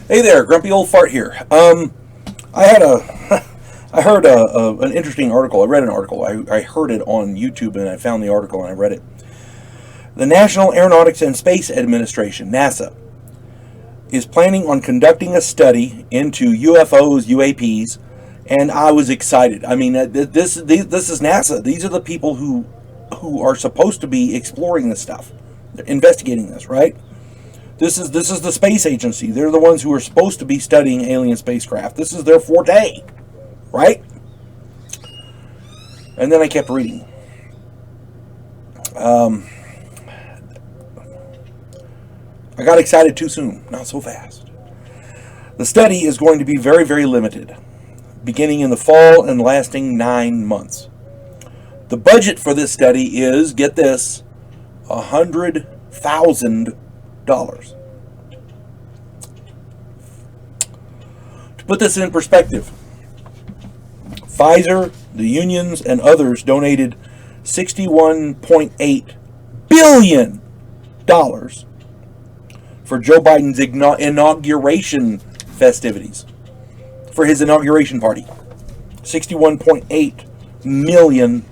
Hey there, Grumpy Old Fart here. I had a, I heard an interesting article. I read an article. I heard it on YouTube and I found the article and I read it. The National Aeronautics and Space Administration, NASA, is planning on conducting a study into UFOs, UAPs, and I was excited. I mean, this is NASA. These are the people who are supposed to be exploring this stuff, investigating this, right? This is the space agency. They're the ones who are supposed to be studying alien spacecraft. This is their forte, right? And then I kept reading. I got excited too soon. Not so fast. The study is going to be very, very limited, beginning in the fall and lasting 9 months. The budget for this study is, get this, $100,000. To put this in perspective, Pfizer, the unions, and others donated $61.8 billion for Joe Biden's inauguration festivities, for his inauguration party. $61.8 million.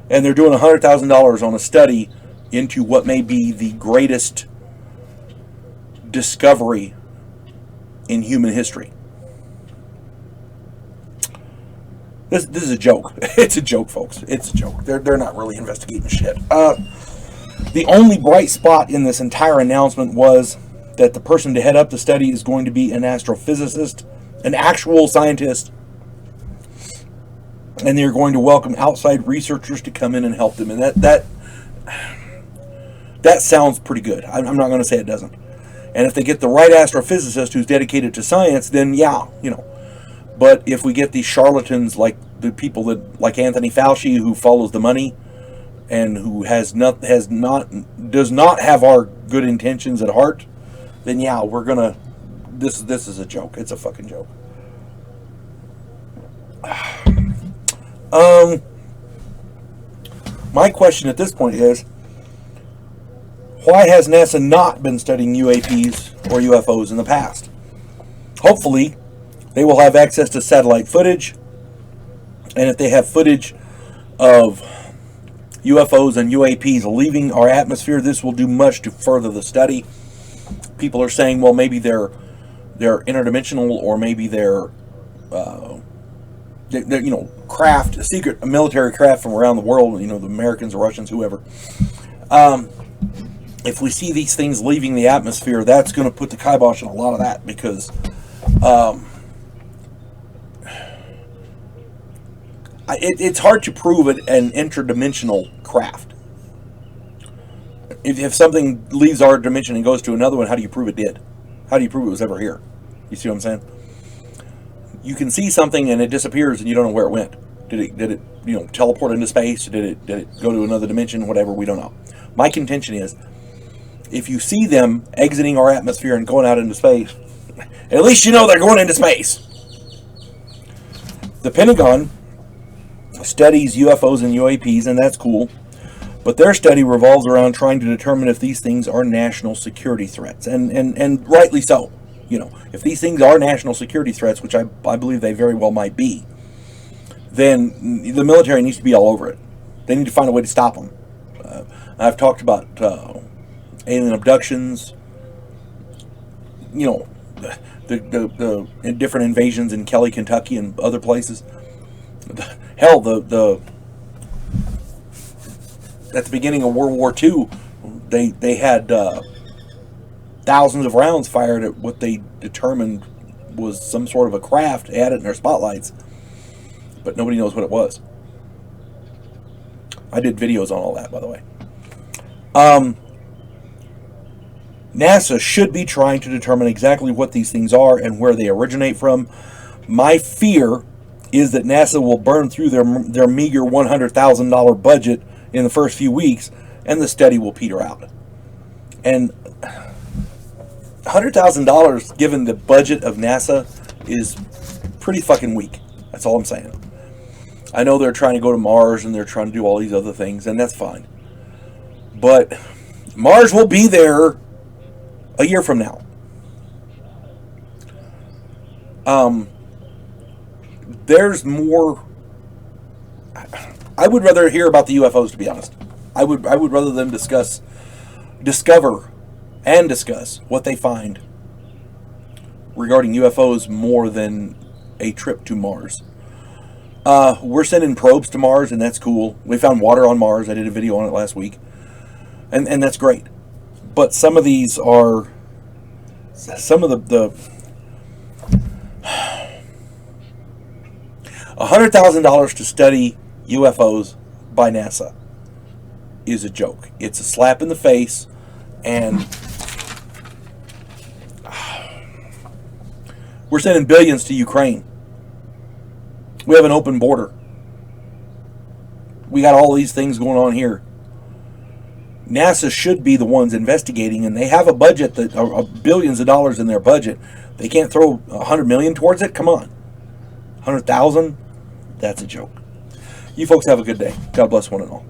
And they're doing $100,000 on a study into what may be the greatest discovery in human history. This is a joke. It's a joke, folks. It's a joke. They're not really investigating shit. The only bright spot in this entire announcement was that the person to head up the study is going to be an astrophysicist, an actual scientist, and they're going to welcome outside researchers to come in and help them. And that sounds pretty good. I'm not going to say it doesn't. And if they get the right astrophysicist who's dedicated to science, then yeah, But if we get these charlatans like the people like Anthony Fauci, who follows the money and who does not have our good intentions at heart, then yeah, we're gonna. This is a joke. It's a fucking joke. My question at this point is, why has NASA not been studying UAPs or UFOs in the past? Hopefully, they will have access to satellite footage, and if they have footage of UFOs and UAPs leaving our atmosphere, this will do much to further the study. People are saying, well, maybe they're interdimensional, or maybe they're craft, secret military craft from around the world, the Americans, the Russians, whoever. If we see these things leaving the atmosphere, that's going to put the kibosh on a lot of that, because it's hard to prove an interdimensional craft. If something leaves our dimension and goes to another one, how do you prove it did? How do you prove it was ever here? You see what I'm saying? You can see something and it disappears and you don't know where it went. Did it teleport into space? Did it go to another dimension? Whatever, we don't know. My contention is, if you see them exiting our atmosphere and going out into space, at least you know they're going into space. The Pentagon studies UFOs and UAPs, and that's cool. But their study revolves around trying to determine if these things are national security threats. And rightly so. If these things are national security threats, which I believe they very well might be, then the military needs to be all over it. They need to find a way to stop them. I've talked about alien abductions, the different invasions in Kelly, Kentucky, and other places. Hell, at the beginning of World War II, they had thousands of rounds fired at what they determined was some sort of a craft. They had it in their spotlights, but nobody knows what it was. I did videos on all that, by the way. NASA should be trying to determine exactly what these things are and where they originate from. My fear is that NASA will burn through their meager $100,000 budget in the first few weeks, and the study will peter out. And $100,000, given the budget of NASA, is pretty fucking weak. That's all I'm saying. I know they're trying to go to Mars and they're trying to do all these other things, and that's fine. But Mars will be there a year from now. There's more. I would rather hear about the UFOs, to be honest. I would rather them discover and discuss what they find regarding UFOs more than a trip to Mars. We're sending probes to Mars, and that's cool. We found water on Mars. I did a video on it last week, and that's great. But some of these are some of the $100,000 to study UFOs by NASA is a joke. It's a slap in the face, and we're sending billions to Ukraine. We have an open border. We got all these things going on here. NASA should be the ones investigating, and they have a budget that billions of dollars in their budget. They can't throw $100 million towards it. Come on, 100,000. That's a joke. You folks have a good day. God bless one and all.